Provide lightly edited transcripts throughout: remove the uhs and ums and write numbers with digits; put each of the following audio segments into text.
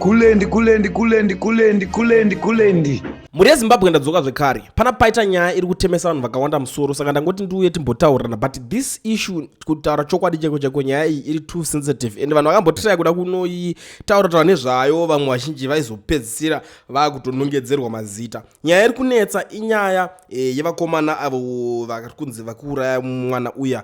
kulendi. Muri yeZimbabwe ndadzoka zvekare. Pana paita nyaya iri kutemesa vanhu vakawanda musoro, saka ndangoti ndiuye timbotaurirana, but this issue kutaura chokwadi cheko nyaya iyi iri too sensitive and vanhu vakambotira kuda kunoitaura nezvayo, vamwe vazhinji vaizopedzisira vakutonongedzerwa mazita. Nyaya iri kunetsa inyaya yevakomana avo vakunzi vakuuraya mwana uya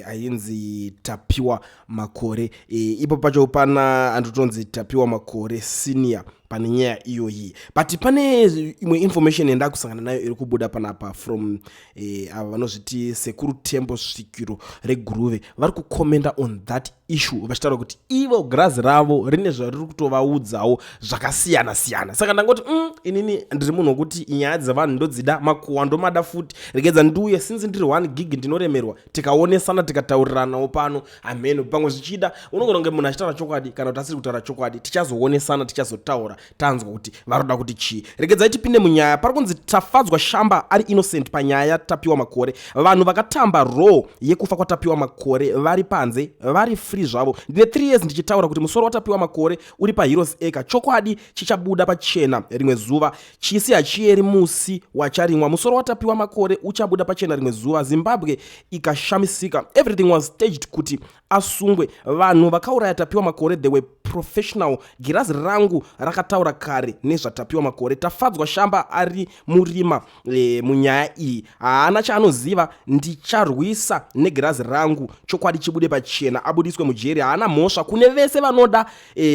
ainzi Tapiwa Makore. Ipo pacho pana anotonzi Tapiwa Makore senior pane nyaya iyoyi, but pane imwe information yenda kusangana nayo iri kubuda panapa from ava vanozviti sekuru tembo svikiro reguruve vari kukomenda on that issue, vachitaura kuti ivo girazi ravo rine zvariri kutovaudzawo zvakasiyana siyana. Saka ndangoti inini ndiri munhu wekuti nyaya dzevanhu ndodzida, makuhwa ndomada futi, regedza ndiuye since ndiri 1 gig ndinoremerwa, tikaonesana tikatauriranawo pano ameno pamwe zvichida unogona kunge munhu achitaura chokwadi kana kuti asiri kutaura chokwadi, tichazoonesana tichazotaura tanzwa kuti varoda kuti chii. Regedzai tipinde munyaya. Pari kunzi tafadzwa shamba ari innocent panyaya Tapiwa Makore. Vanhu vakatamba raw yekufa kwaTapiwa Makore vari panze, vari free zvavo. Ndine 3 years ndichitaura kuti musoro waTapiwa Makore uri paHeroes Acre. Chokwadi chichabuda pachena rimwe zuva, chisi hachieri musi wacharimwa. Musoro waTapiwa Makore uchabuda pachena rimwe zuva. Zimbabwe ikashamisika. Everything was staged kuti asungwe. Vanhu vakauraya Tapiwa Makore they were professional. Girazi rangu rakataura kare nezvaTapiwa Makore. Tafadzwa shamba ari murima munyaya iyi. Haana chaanoziva, ndicharwisa negirazi rangu chokwadi chibude pachena, abudiswe mujeri. Haana mhosva. Kune vese vanoda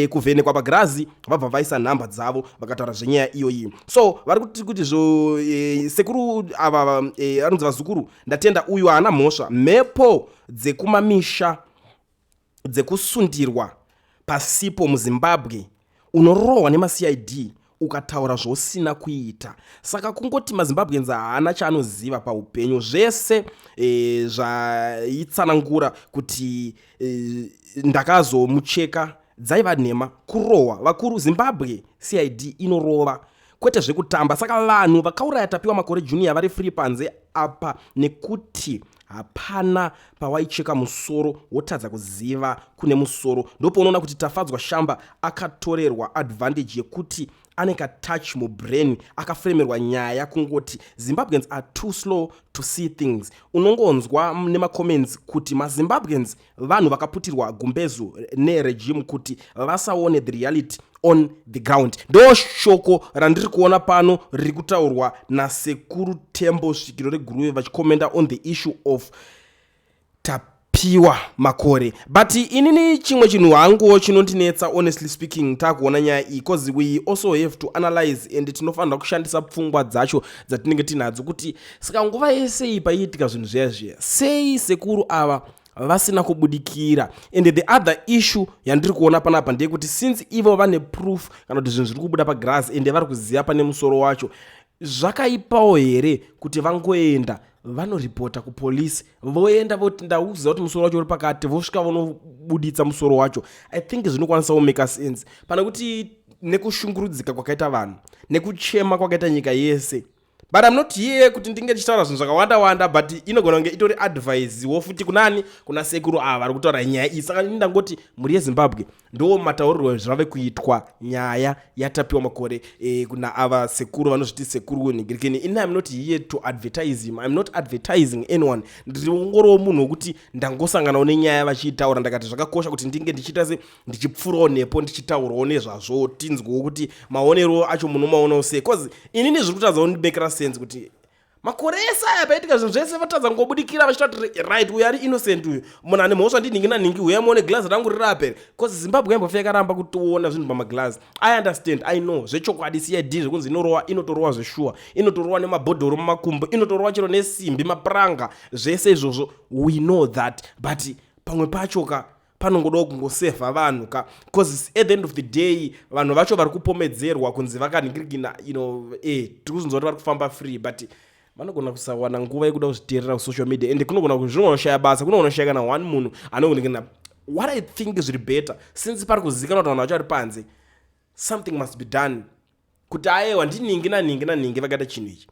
kuvhenekwa pagirazi vabva vaisa nhamba dzavo vakataura zvenyaya iyoyi. So vari kuti zvo sekuru ava anonzi vazukuru ndatenda uyu haana mhosva. Mhepo dzekumamisha dzekusundirwa pasipo muZimbabwe unorohwa nemaCID ukataura zvosina kuita. Saka kungoti maZimbabweans haana chaanoziva paupenyu. Zvese zvaitsanangura kuti ndakazomucheka dzaiva nhema, kurohwa. Vakuru Zimbabwe CID inorova kwete zvekutamba. Saka vanhu vakauraya Tapiwa Makore Junior vari free panze apa nekuti hapana pawaicheka musoro wotadza kuziva kune musoro. Ndopo unoona kuti tafadzwa shamba akatorerwa advantage yekuti aneka touch mubrain, akafremerwa nyaya kungoti Zimbabweans are too slow to see things. Unongonzwa nemacomments kuti maZimbabweans vanhu vakaputirwa gumbezu neregime kuti vasaone the reality on the ground. Ndo shoko randiri kuona pano riri kutaurwa nasekuru tembo svikiro reguruve vachikomenda on the issue of Tapiwa Makore. But inini chimwe chinhu hangu chinondinetsa honestly speaking takuona nyaya iyi, because we also have to analyze and tinofanira kushandisa pfungwa dzacho dzatinenge tinadzo kuti saka nguva yese iyi paiitika zvinhu zviya sei sekuru ava vasina kubudikira. And the other issue yandiri kuona panapa ndeyekuti since ivo vane proof kana kuti zvinhu zviri kubuda pagirazi and vari kuziva pane musoro wacho, zvakaipawo here kuti vangoenda vanoripota kupolisi, voenda voti ndauziva kuti musoro wacho uri pakati, vosvika vonobuditsa musoro wacho. I think zvinokwanisa kumeka sense pana kuti nekushungurudzika kwakaita vanhu, nekuchema kwakaita nyika yese. But I'm not here kuti ndinge ndichitaura zvinhu zvakawanda but inogona kunge itori advice wofuti kunani kuna sekuru ava vari kutaura nyaya iyi. Saka ndangoti muri yeZimbabwe ndo mataurirwo zvave kuitwa nyaya yaTapiwa Makore kuna ava sekuru vanozviti sekuru wenhigirikeni. I'm not here to advertise him. I'm not advertising anyone. Ndiri ungorowo munhu wekuti ndangosanganawo nenyaya vachiitaura ndakati zvakakosha kuti ndinge ndichiita se ndichipfurawo nepo ndichitaurawo nezvazvo tinzwewo kuti maonero acho munomaonawo sei, because inini zviri kutadzawo ndibekera sense kuti makore esa paitika zvinhu zvese vatadza ngobudikira vachitati right uyu ari innocent, uyu munhu ane mhosva ndinhingi uya muone glass rangu rirapere, because Zimbabwe yambofika yakaramba kutoona zvinhu pamaglass. I understand, I know zvechokwadi CID zvekunzi inorohwa, inotorohwa zveshuwa, inotorohwa nemabhodhoro mumakumbo, inotorohwa chero nesimbi, mapuranga, zvese izvozvo we know that, but pamwe pachoka panongodawo kungosevha vanhu ka, because at the end of the day vanhu vacho vari kupomedzerwa kunzi vakanhingirikina, tiri kuzonzwa kuti vari kufamba free, but vanogona kusawana nguva yekuda kuzviteerera kusocial media and kunogona kuzvinoshaya basa, kunogona kushaya kana one munhu anoonekana. What I think is better, since pari kuzikanwa kuti vanhu vacho vari panze, something must be done kuti aiwa ndinhingi vakaita chinhu ichi.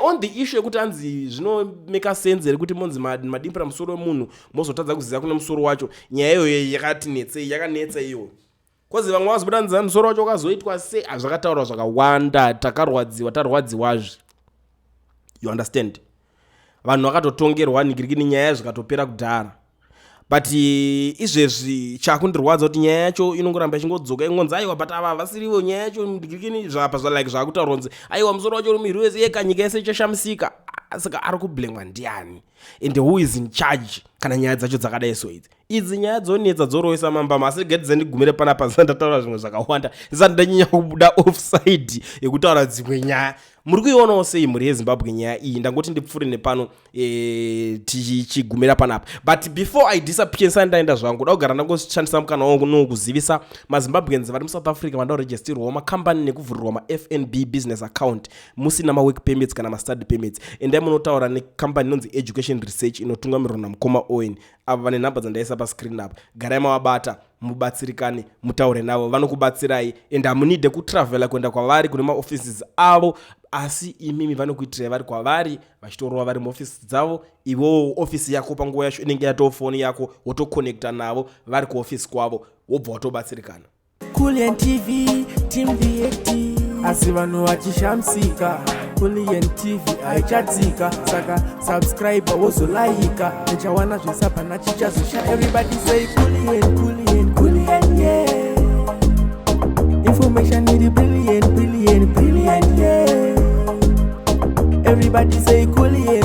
On the issue yekuti anzi zvinomeka sense here kuti monzi madimpira musoro wemunhu mozotadza kuziva kune musoro wacho, nyaya iyoyo yakanetsa iyo. kozi vamwe vazobudanza musoro wacho wakazoitwa sei zvakataurwa zvakawanda tarwadziwazve you understand vanhu vakatotongerwa nigirikini nyaya zvikatopera kudhara but izvezvi chakundirwadza kuti nyaya yacho inongoramba ichingodzoka ingonzi aiwa but ava vasirivo nyaya yacho ndigirikini zvapa zvalike zvakutaurwa nzi aiwa musoro wacho rumiri wese yeka nyika yese ichashamisika saka ari kublemwa ndiani and who is in charge kana nyaya dzacho dzakadai so idzi nyaya dzonetsa dzorowesa mambama asi gedze ndigumire panapa ndataura zvimwe zvakawanda isati ndanyanya kubuda offside yekutaura dzimwe nyaya muri kuionawo sei mhuri yezimbabwe nyaya iyi ndangoti ndipfure nepano tichigumira panapa but before I disappear sandaenda zvangu da kugara ndangoshandisa mukana wangu nokuzivisa mazimbabweans vari musouth africa vandaregisterwawo makambani nekuvhurirwa mafnb business account musina mawork permits kana mastudy permits endai munotaura nekambani inonzi education research inotungamirwa namukoma owen ava vane nhamba dzandaisa pascreen apa garai mavabata mubatsirikane mutaure navo vanokubatsirai and hamunide kutravela kuenda kwavari kune maoffices avo asi imimi vanokuitirai vari kwavari vachitorova vari muofisi dzavo ivowo ofisi yako panguva yacho inenge yatoo foni yako wotokonekta navo vari kuofisi kwavo wobva watobatsirikana Kulian TV Team VAT asi vanhu vachishamisika Kulian TV haichatsika saka subscribe wozolaika nechawana zvisapana chichazosha everybody say Kulian yeah information need brilliant yeah everybody say Kulian